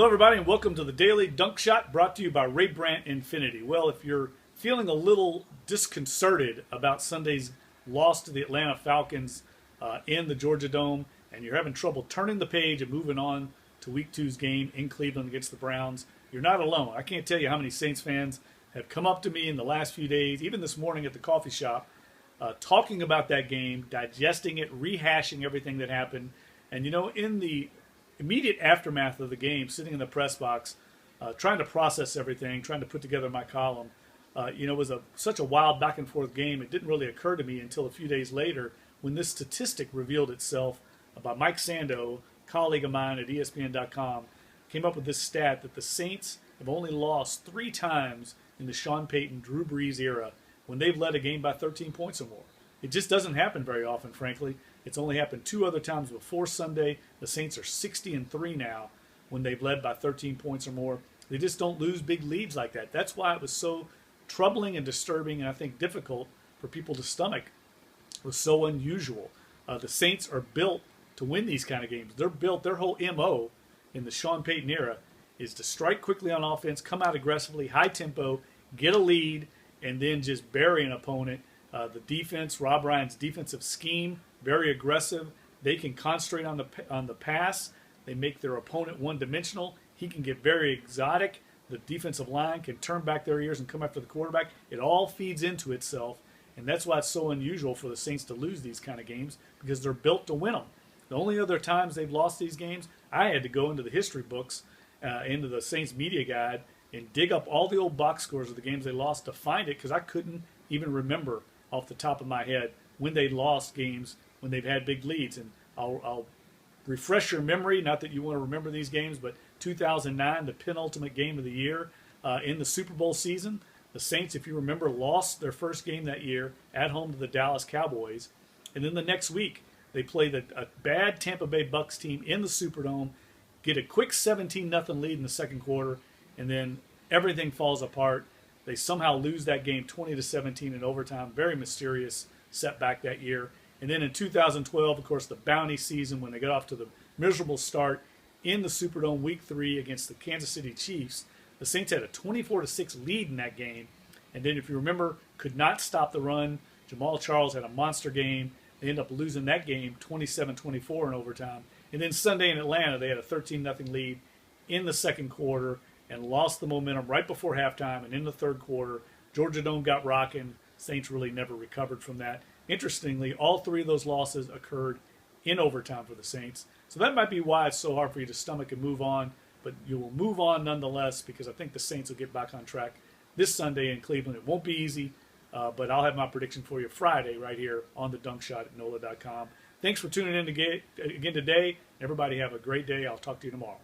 Hello, everybody, and welcome to the Daily Dunc Shot, brought to you by Ray Brandt Infinity. Well, if you're feeling a little disconcerted about Sunday's loss to the Atlanta Falcons in the Georgia Dome, and you're having trouble turning the page and moving on to Week 2's game in Cleveland against the Browns, you're not alone. I can't tell you how many Saints fans have come up to me in the last few days, even this morning at the coffee shop, talking about that game, digesting it, rehashing everything that happened. And, you know, in the immediate aftermath of the game, sitting in the press box, trying to process everything, trying to put together my column, it was such a wild back and forth game. It didn't really occur to me until a few days later when this statistic revealed itself by Mike Sando, colleague of mine at ESPN.com, came up with this stat that the Saints have only lost 3 times in the Sean Payton, Drew Brees era when they've led a game by 13 points or more. It just doesn't happen very often, frankly. It's only happened 2 other times before Sunday. The Saints are 60-3 now when they've led by 13 points or more. They just don't lose big leads like that. That's why it was so troubling and disturbing, and I think difficult for people to stomach. It was so unusual. The Saints are built to win these kind of games. They're built, their whole MO in the Sean Payton era is to strike quickly on offense, come out aggressively, high tempo, get a lead, and then just bury an opponent. The defense, Rob Ryan's defensive scheme, very aggressive. They can concentrate on the pass. They make their opponent one-dimensional. He can get very exotic. The defensive line can turn back their ears and come after the quarterback. It all feeds into itself, and that's why it's so unusual for the Saints to lose these kind of games, because they're built to win them. The only other times they've lost these games, I had to go into the history books, into the Saints media guide, and dig up all the old box scores of the games they lost to find it, because I couldn't even remember off the top of my head when they lost games when they've had big leads. And I'll refresh your memory, not that you want to remember these games, but 2009, the penultimate game of the year in the Super Bowl season, the Saints, if you remember, lost their first game that year at home to the Dallas Cowboys. And then the next week, they played a bad Tampa Bay Bucs team in the Superdome, get a quick 17-0 lead in the second quarter, and then everything falls apart. They somehow lose that game 20-17 in overtime. Very mysterious setback that year. And then in 2012, of course, the bounty season, when they got off to the miserable start in the Superdome Week 3 against the Kansas City Chiefs, the Saints had a 24-6 lead in that game. And then, if you remember, could not stop the run. Jamal Charles had a monster game. They ended up losing that game 27-24 in overtime. And then Sunday in Atlanta, they had a 13-0 lead in the second quarter and lost the momentum right before halftime. And in the third quarter, Georgia Dome got rocking. Saints really never recovered from that. Interestingly, all 3 of those losses occurred in overtime for the Saints. So that might be why it's so hard for you to stomach and move on. But you will move on nonetheless, because I think the Saints will get back on track this Sunday in Cleveland. It won't be easy, but I'll have my prediction for you Friday right here on the Dunc Shot at NOLA.com. Thanks for tuning in again today. Everybody have a great day. I'll talk to you tomorrow.